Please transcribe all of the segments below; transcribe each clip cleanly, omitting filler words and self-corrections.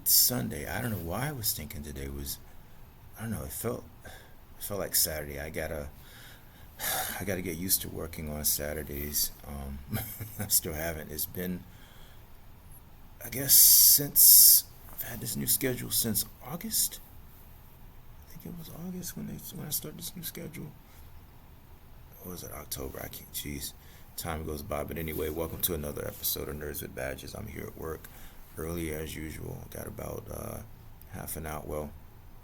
It's Sunday. I don't know why I was thinking today was. I don't know. It felt like Saturday. I gotta get used to working on Saturdays. I still haven't. It's been, I guess, since I've had this new schedule since August. I think it was August when I started this new schedule. Or was it October? I can't. Jeez, time goes by. But anyway, welcome to another episode of Nerds with Badges. I'm here at work early as usual. Got about half an hour. Well,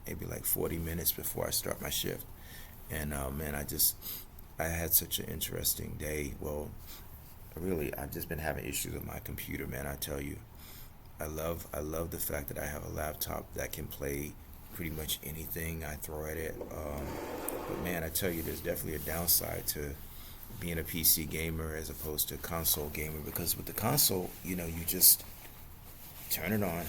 maybe like 40 minutes before I start my shift. And man, I had such an interesting day. Well, really, I've just been having issues with my computer, man. I tell you, I love the fact that I have a laptop that can play pretty much anything I throw at it. But man, I tell you, there's definitely a downside to being a PC gamer as opposed to a console gamer, because with the console, you just turn it on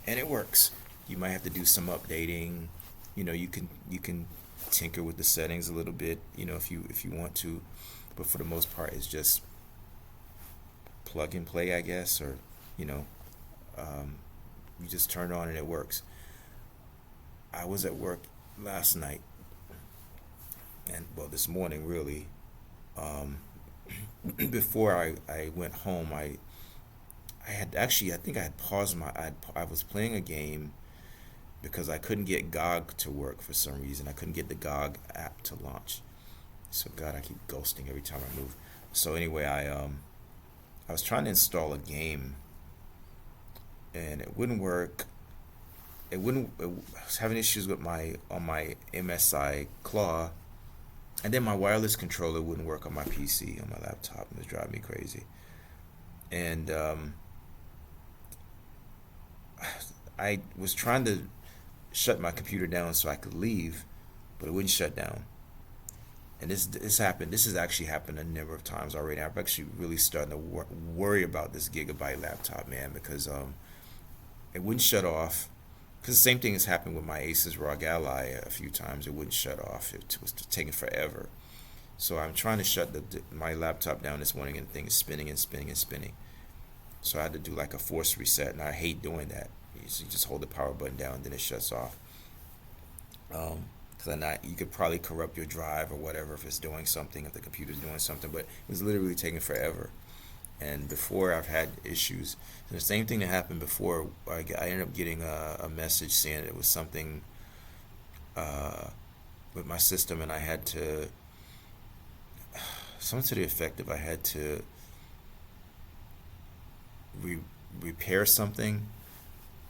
and it works. You might have to do some updating. You can tinker with the settings a little bit, if you want to, but for the most part, it's just plug and play, I guess, or you know, um, you just turn it on and it works. I was at work last night, and well, this morning really. Um, Before I went home, I had actually, I think I had paused I was playing a game because I couldn't get GOG to work for some reason. I couldn't get the GOG app to launch. So God, I keep ghosting every time I move. So anyway, I was trying to install a game and it wouldn't work. I was having issues with my on my MSI Claw, and then my wireless controller wouldn't work on my PC on my laptop. It was driving me crazy. And I was trying to shut my computer down so I could leave, but it wouldn't shut down. And this happened. This has actually happened a number of times already. I'm actually really starting to worry about this gigabyte laptop, man, because it wouldn't shut off. Because the same thing has happened with my Asus ROG Ally a few times. It wouldn't shut off. It was taking forever. So I'm trying to shut my laptop down this morning, and the thing is spinning and spinning and spinning. So I had to do like a force reset, and I hate doing that. You just hold the power button down, and then it shuts off. Because you could probably corrupt your drive or whatever if it's doing something, if the computer's doing something. But it was literally taking forever. And before, I've had issues. And the same thing that happened before, I ended up getting a message saying it was something uh, with my system, and I had to, something to the effect of I had to re- repair something,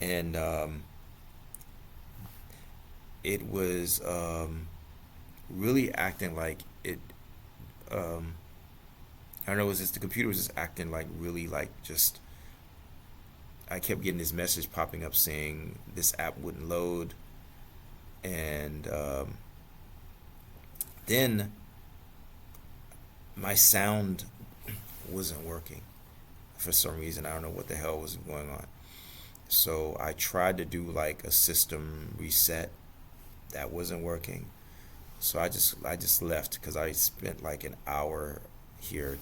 and it was really acting like it. Um, I don't know. It was just the computer was just acting like really like just. I kept getting this message popping up saying this app wouldn't load, and then my sound wasn't working for some reason. I don't know what the hell was going on. So I tried to do like a system reset. That wasn't working. So I just left because I spent like an hour here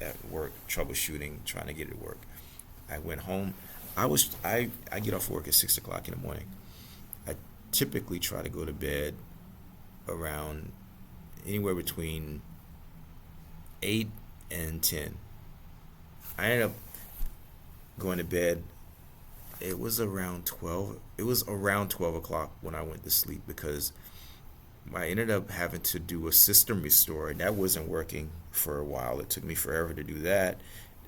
at work troubleshooting, trying to get it to work. I went home. I get off work at 6 o'clock in the morning. I typically try to go to bed around anywhere between 8 and 10. I ended up going to bed. It was around 12. It was around 12 o'clock when I went to sleep because I ended up having to do a system restore, and that wasn't working for a while. It took me forever to do that.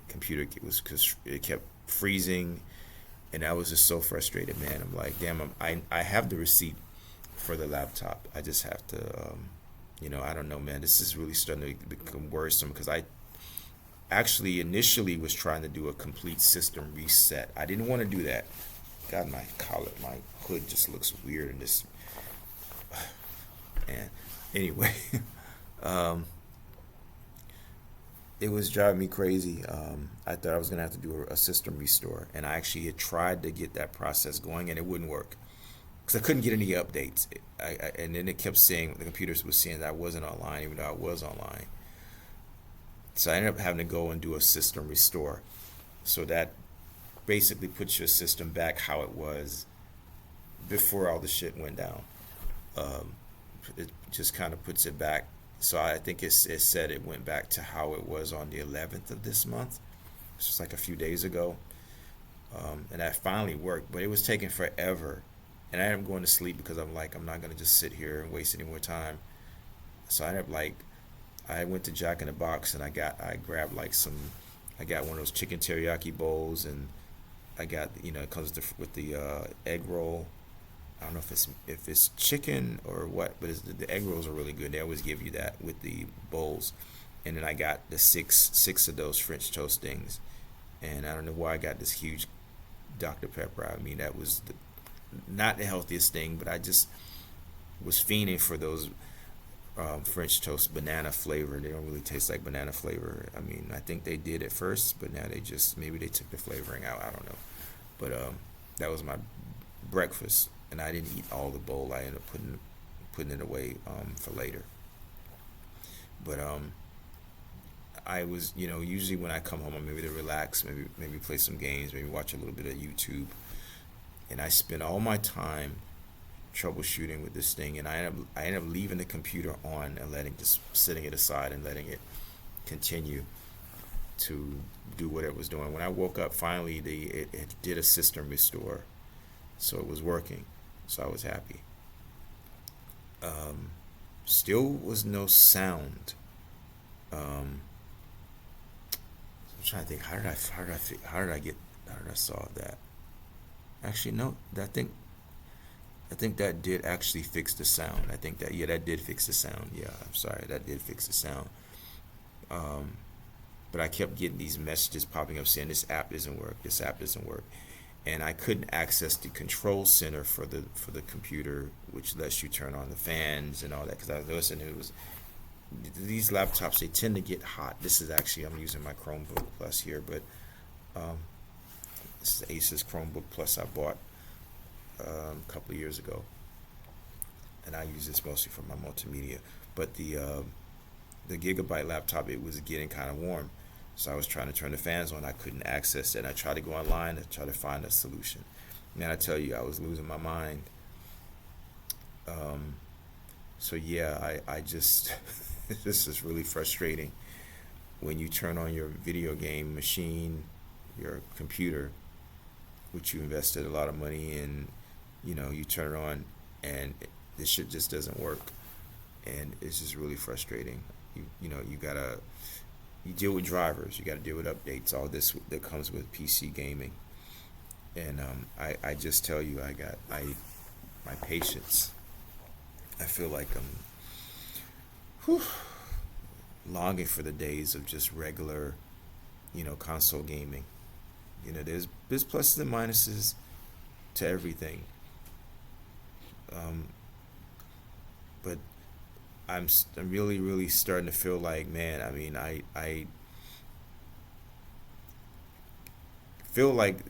The computer it was because it kept freezing, and I was just so frustrated, man. I'm like, damn, I have the receipt for the laptop. I just have to, I don't know, man. This is really starting to become worrisome because I actually initially was trying to do a complete system reset. I didn't want to do that. God, my collar, my hood just looks weird in this. And anyway, um, it was driving me crazy. I thought I was gonna have to do a system restore, and I actually had tried to get that process going, and it wouldn't work because I couldn't get any updates. And then it kept saying the computers was saying that I wasn't online, even though I was online. So I ended up having to go and do a system restore. So that basically puts your system back how it was before all the shit went down. Um, it just kind of puts it back. So I think it said it went back to how it was on the 11th of this month. It's just like a few days ago. And that finally worked, but it was taking forever. And I ended up going to sleep because I'm like, I'm not gonna just sit here and waste any more time. So I ended up like, I went to Jack in the Box and I grabbed like I got one of those chicken teriyaki bowls, and I got, it comes with the egg roll. I don't know if it's chicken or what, but the egg rolls are really good. They always give you that with the bowls. And then I got the six of those French toast things, and I don't know why I got this huge Dr. Pepper. I mean, that was not the healthiest thing, but I just was fiending for those French toast banana flavor. They don't really taste like banana flavor. I mean, I think they did at first, but now maybe they took the flavoring out. I don't know. But that was my breakfast, and I didn't eat all the bowl. I ended up putting it away for later. But I was, usually when I come home, I'm maybe to relax, maybe play some games, maybe watch a little bit of YouTube, and I spend all my time troubleshooting with this thing, and I end up leaving the computer on and just setting it aside and letting it continue to do what it was doing. When I woke up, finally, it did a system restore, so it was working, so I was happy. Still was no sound. I'm trying to think, how did I solve that? Actually, no, I think that did actually fix the sound. I think that did fix the sound. Yeah, I'm sorry, that did fix the sound. Um, but I kept getting these messages popping up saying this app doesn't work, this app doesn't work, and I couldn't access the control center for the computer, which lets you turn on the fans and all that. Because I was listening, it was these laptops, they tend to get hot. This is actually, I'm using my Chromebook Plus here, but um, this is Asus Chromebook Plus I bought a couple of years ago, and I use this mostly for my multimedia. But the Gigabyte laptop, it was getting kind of warm, so I was trying to turn the fans on. I couldn't access it. And I tried to go online and try to find a solution. Man, I tell you, I was losing my mind. So yeah, I just this is really frustrating when you turn on your video game machine, your computer, which you invested a lot of money in. You turn it on, and this shit just doesn't work, and it's just really frustrating. You deal with drivers, you gotta deal with updates, all this that comes with PC gaming, and I just tell you, my patience. I feel like I'm longing for the days of just regular, console gaming. There's pluses and minuses to everything. Um, but I'm really, really starting to feel like, man, I mean, I feel like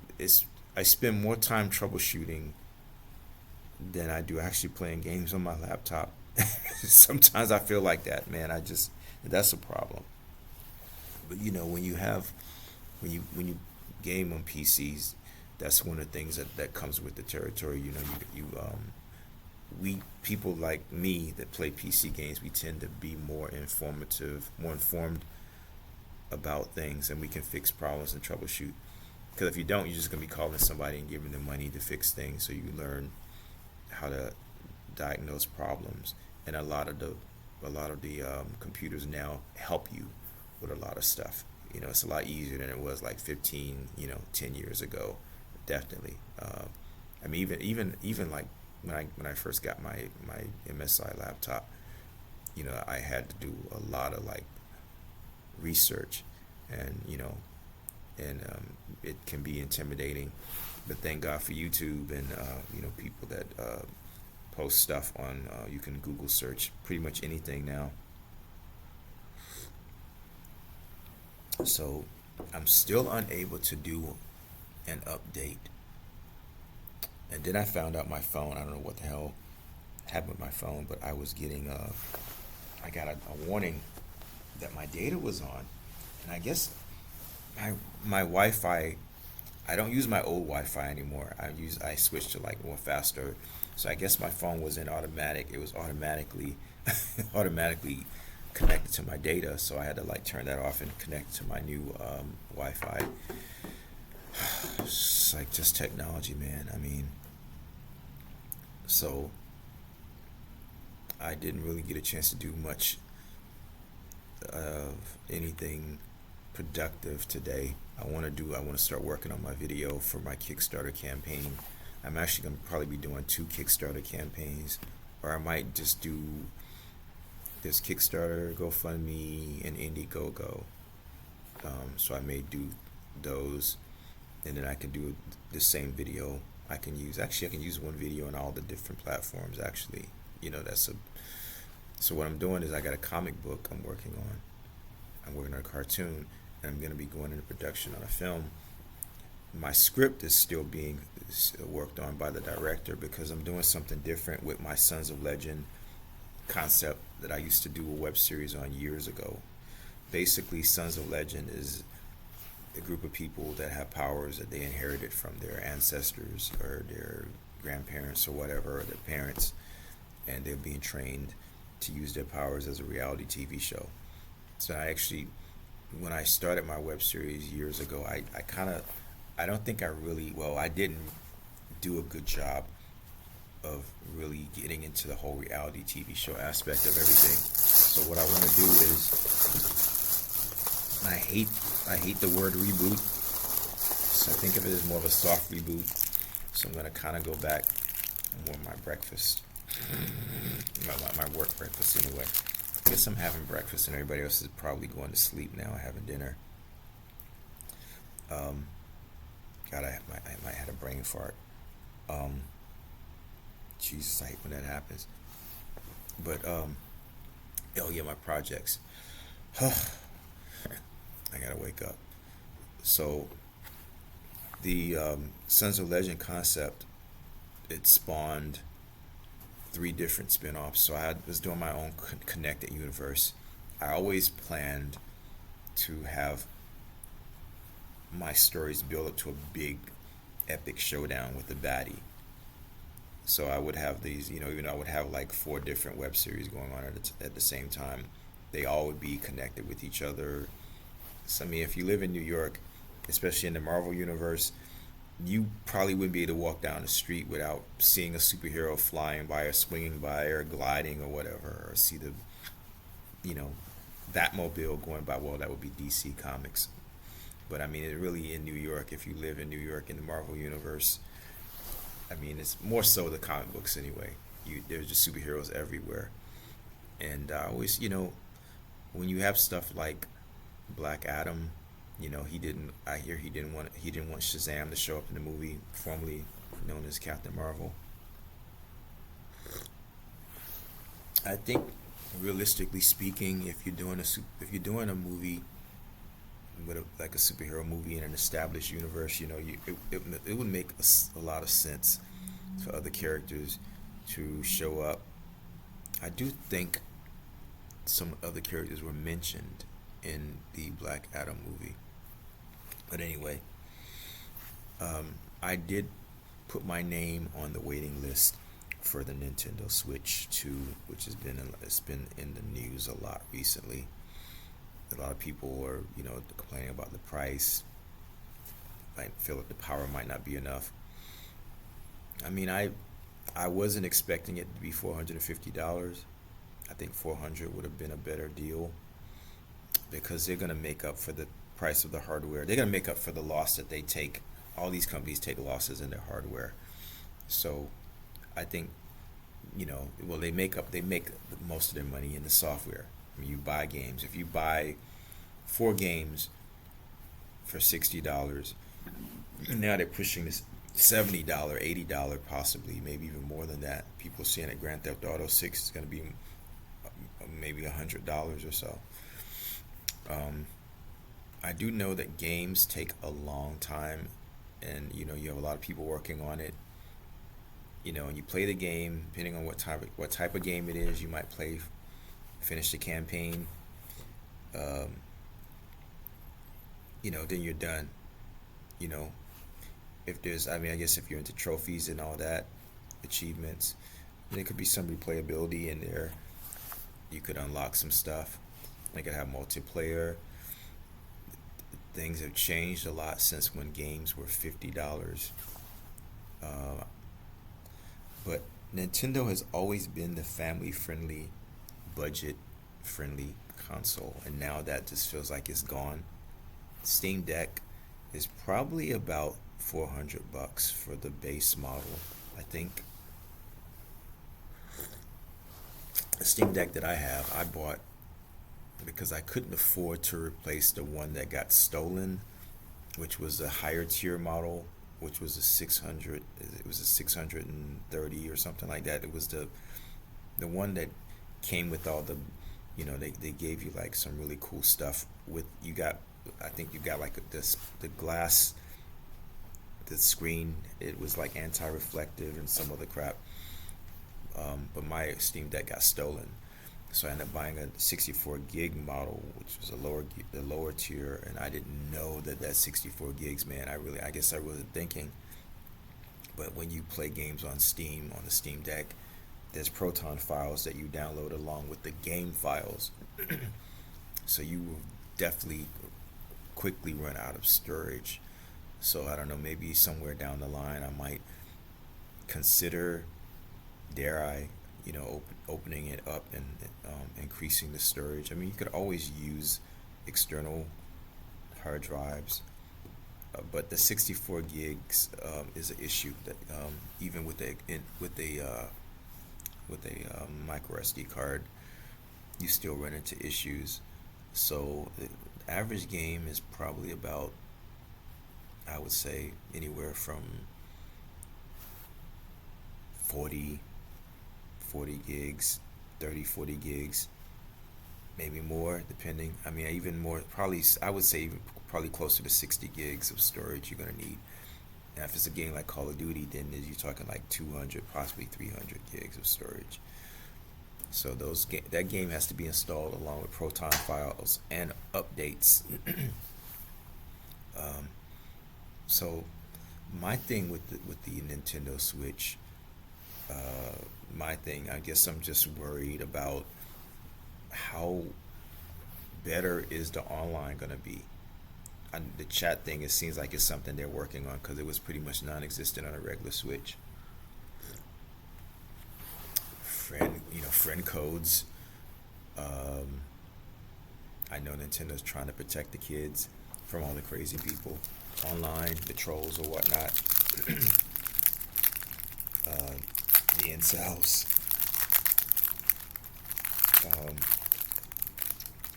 I spend more time troubleshooting than I do actually playing games on my laptop. Sometimes I feel like that, man. That's a problem. But when you game on PCs, that's one of the things that comes with the territory. We people like me that play PC games, we tend to be more informed about things, and we can fix problems and troubleshoot. Because if you don't, you're just gonna be calling somebody and giving them money to fix things. So you learn how to diagnose problems, and a lot of the computers now help you with a lot of stuff. It's a lot easier than it was like 15, 10 years ago. Definitely. I mean, even like when I first got my MSI laptop, I had to do a lot of like research, and it can be intimidating. But thank God for YouTube and people that post stuff on. You can Google search pretty much anything now. So I'm still unable to do an update. And then I found out my phone. I don't know what the hell happened with my phone, but I was getting I got a warning that my data was on, and I guess my Wi-Fi I don't use my old Wi-Fi anymore. I switched to like more faster. So I guess my phone wasn't automatic. It was automatically automatically connected to my data. So I had to like turn that off and connect to my new Wi-Fi. It's like just technology, man. I mean, so I didn't really get a chance to do much of anything productive today. I want to start working on my video for my Kickstarter campaign. I'm actually going to probably be doing two Kickstarter campaigns, or I might just do this Kickstarter, GoFundMe, and Indiegogo. So I may do those, and then I can do the same video. I can use one video on all the different platforms. Actually, that's a. So what I'm doing is I got a comic book I'm working on. I'm working on a cartoon, and I'm going to be going into production on a film. My script is still being worked on by the director because I'm doing something different with my Sons of Legend concept that I used to do a web series on years ago. Basically, Sons of Legend is a group of people that have powers that they inherited from their ancestors or their grandparents or whatever, or their parents, and they're being trained to use their powers as a reality TV show. So when I started my web series years ago, I don't think I didn't do a good job of really getting into the whole reality TV show aspect of everything. So what I want to do is, I hate the word reboot. So think of it as more of a soft reboot. So I'm going to kind of go back more my breakfast, my work breakfast anyway. I guess I'm having breakfast and everybody else is probably going to sleep now, having dinner. God, I might have a brain fart. Jesus, I hate when that happens. But oh yeah, my projects. I gotta wake up. So the Sons of Legend concept, it spawned 3 different spin-offs. So I was doing my own connected universe. I always planned to have my stories build up to a big epic showdown with the baddie. So I would have these, I would have like 4 different web series going on at the same time. They all would be connected with each other. So, I mean, if you live in New York, especially in the Marvel universe, you probably wouldn't be able to walk down the street without seeing a superhero flying by or swinging by or gliding or whatever, or see the, Batmobile going by. Well, that would be DC Comics. But I mean, it really in New York, if you live in New York in the Marvel universe, I mean, it's more so the comic books anyway. There's just superheroes everywhere. And I always, when you have stuff like Black Adam, he didn't want Shazam to show up in the movie, formerly known as Captain Marvel. I think, realistically speaking, if you're doing a movie with like a superhero movie in an established universe, it would make a lot of sense for other characters to show up. I do think some other characters were mentioned in the Black Adam movie. But anyway, I did put my name on the waiting list for the Nintendo Switch 2, which it's been in the news a lot recently. A lot of people are, complaining about the price. I feel like the power might not be enough. I mean, I wasn't expecting it to be $450. I think $400 would have been a better deal because they're going to make up for the price of the hardware. They're going to make up for the loss that they take. All these companies take losses in their hardware. So I think, they make most of their money in the software. I mean, you buy games. If you buy 4 games for $60, now they're pushing this $70, $80, possibly, maybe even more than that. People are seeing that Grand Theft Auto 6 is going to be maybe $100 or so. I do know that games take a long time, and you have a lot of people working on it. And you play the game, depending on what type of game it is, you might finish the campaign. Then you're done. if there's, I mean, I guess if you're into trophies and all that, achievements, there could be some replayability in there. You could unlock some stuff. They could have multiplayer. Things have changed a lot since when games were $50. Uh, but Nintendo has always been the family friendly, budget friendly console, and now that just feels like it's gone. Steam Deck is probably about $400 for the base model. I think the Steam Deck that I have, I bought because I couldn't afford to replace the one that got stolen, which was a higher tier model, which was a 600. It was a 630 or something like that. It was the one that came with all the, they gave you like some really cool stuff with you got. I think you got like this the glass, the screen. It was like anti-reflective and some other crap. But my Steam Deck got stolen, so I ended up buying a 64 gig model, which was the lower tier, and I didn't know that 64 gigs, man. I guess I wasn't thinking. But when you play games on Steam on the Steam Deck, there's Proton files that you download along with the game files, so you will definitely quickly run out of storage. So I don't know, maybe somewhere down the line I might consider, dare I, opening it up and increasing the storage. I mean, you could always use external hard drives, but the 64 gigs is an issue that even with a micro SD card, you still run into issues. So the average game is probably about, I would say, anywhere from 40 gigs, 30, 40 gigs, maybe more, depending. I mean, even more, probably, I would say even probably closer to 60 gigs of storage you're going to need. Now, if it's a game like Call of Duty, then you're talking like 200, possibly 300 gigs of storage. So that game has to be installed along with Proton files and updates. um, so my thing with the Nintendo Switch, I guess I'm just worried about how better is the online gonna be. And the chat thing, it seems like it's something they're working on because it was pretty much non-existent on a regular Switch. Friend codes. Um, I know Nintendo's trying to protect the kids from all the crazy people online, the trolls or whatnot, the incels. Um,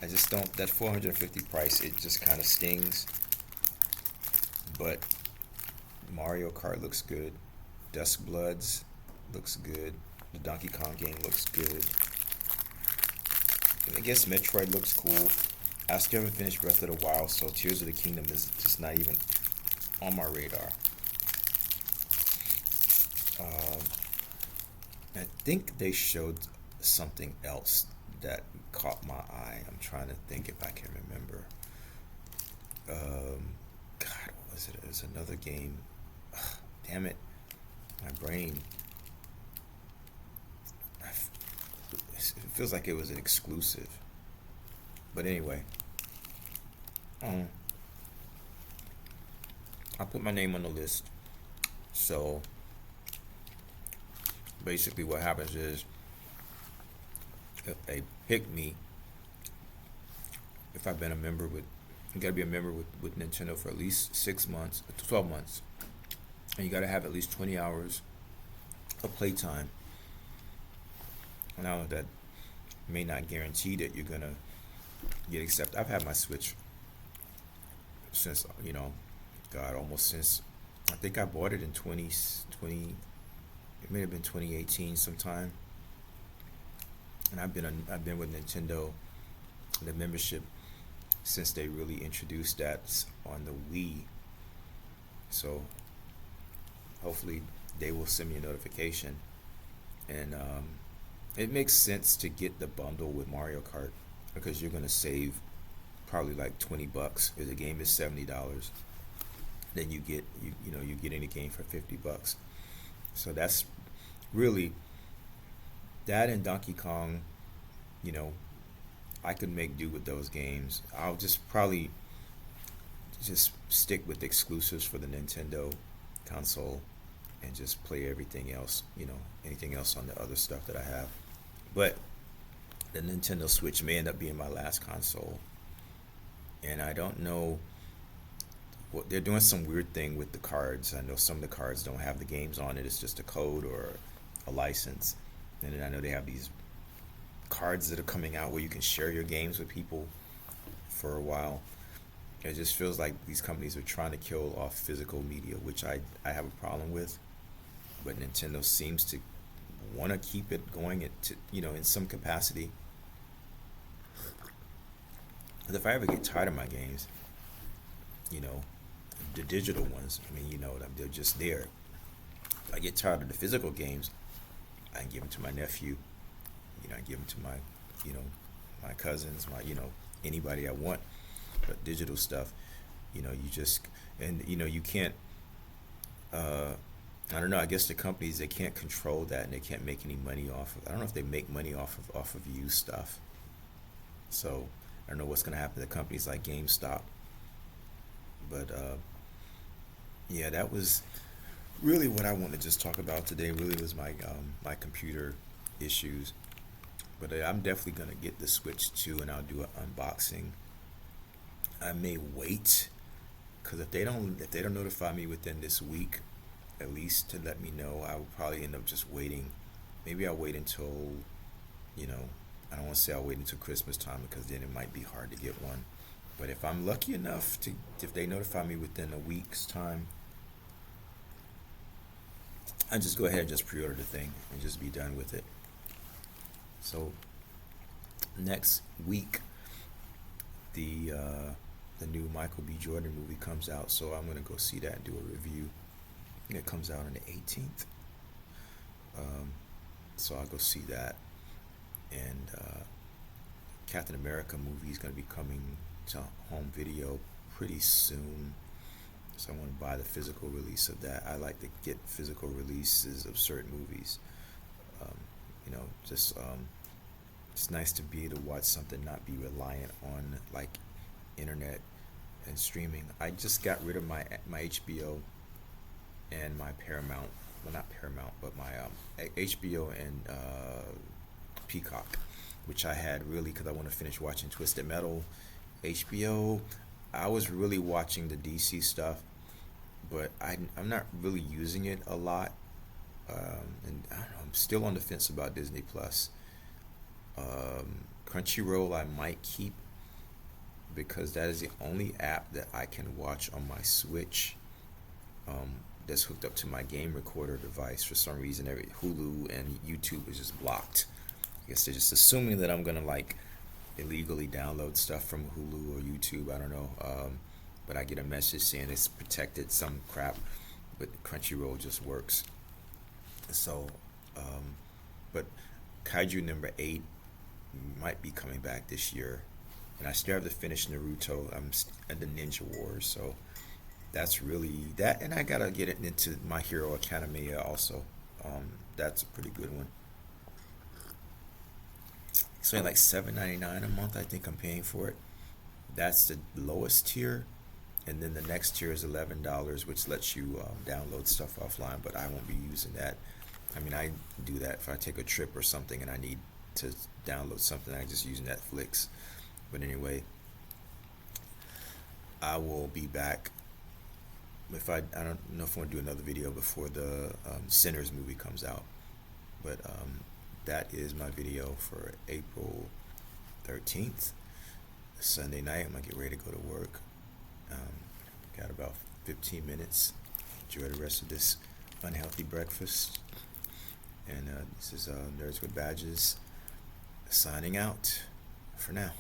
I just don't, that 450 price, it just kind of stings. But Mario Kart looks good. Dusk Bloods looks good. The Donkey Kong game looks good. And I guess Metroid looks cool. I still haven't finished Breath of the Wild, so Tears of the Kingdom is just not even on my radar. Um, I think they showed something else that caught my eye. I'm trying to think if I can remember. God, what was it? It was another game. Ugh, damn it, my brain. It feels like it was an exclusive. But anyway, I put my name on the list. So basically, what happens is if they pick me, if I've been a member with, you gotta be a member with Nintendo for at least 6 months, 12 months, and you gotta have at least 20 hours of playtime. Now that may not guarantee that you're gonna get accepted. I've had my Switch since, God, almost since, I think I bought it in 2020, it may have been 2018 sometime. And I've been with Nintendo, the membership, since they really introduced that on the Wii. So hopefully they will send me a notification. And it makes sense to get the bundle with Mario Kart because you're gonna save probably like $20 because the game is $70. then you get any game for $50. So that's really that and Donkey Kong. You know, I could make do with those games. I'll just probably just stick with exclusives for the Nintendo console and just play everything else, anything else on the other stuff that I have. But the Nintendo Switch may end up being my last console. And I don't know what they're doing, some weird thing with the cards. I know some of the cards don't have the games on it, it's just a code or a license. And then I know they have these cards that are coming out where you can share your games with people for a while. It just feels like these companies are trying to kill off physical media, which I have a problem with. But Nintendo seems to want to keep it going in some capacity. But if I ever get tired of my games, you know, the digital ones, I mean, they're just there. If I get tired of the physical games, I can give them to my nephew. I give them to my cousins, anybody I want. But digital stuff, you just, and you can't. I don't know. I guess the companies, they can't control that, and they can't make any money off of. I don't know if they make money off of used stuff. So I don't know what's going to happen to companies like GameStop. But yeah, that was really what I wanted to just talk about today. Really was my computer issues. But I'm definitely gonna get the Switch 2, and I'll do an unboxing. I may wait, because if they don't notify me within this week, at least to let me know, I will probably end up just waiting. Maybe I'll wait until, I don't want to say I'll wait until Christmas time, because then it might be hard to get one. But if I'm lucky enough if they notify me within a week's time, I just go ahead and just pre-order the thing and just be done with it. So next week, the new Michael B. Jordan movie comes out, so I'm gonna go see that and do a review. It comes out on the 18th, so I'll go see that. And Captain America movie is gonna be coming to home video pretty soon, so I want to buy the physical release of that. I like to get physical releases of certain movies. Um, just it's nice to be able to watch something, not be reliant on like internet and streaming. I just got rid of my HBO and my Paramount. Well, not Paramount, but my HBO and Peacock, which I had really because I want to finish watching Twisted Metal. HBO, I was really watching the DC stuff, but I'm not really using it a lot. And I don't know, I'm still on the fence about Disney Plus. Crunchyroll I might keep, because that is the only app that I can watch on my Switch, that's hooked up to my game recorder device. For some reason, every Hulu and YouTube is just blocked. I guess they're just assuming that I'm gonna like illegally download stuff from Hulu or YouTube. I don't know. But I get a message saying it's protected, some crap. But Crunchyroll just works. So, but Kaiju number 8 might be coming back this year, and I still have to finish Naruto. I'm at the Ninja Wars, so that's really that. And I gotta get it into My Hero Academia also. That's a pretty good one. It's only like $7.99 a month. I think I'm paying for it. That's the lowest tier, and then the next tier is $11, which lets you download stuff offline. But I won't be using that. I mean, I do that if I take a trip or something and I need to download something. I just use Netflix. But anyway, I will be back. If I don't know if I want to do another video before the Sinners movie comes out, but that is my video for April 13th, Sunday night. I'm gonna get ready to go to work. Got about 15 minutes. Enjoy the rest of this unhealthy breakfast. And this is Nerds with Badges signing out for now.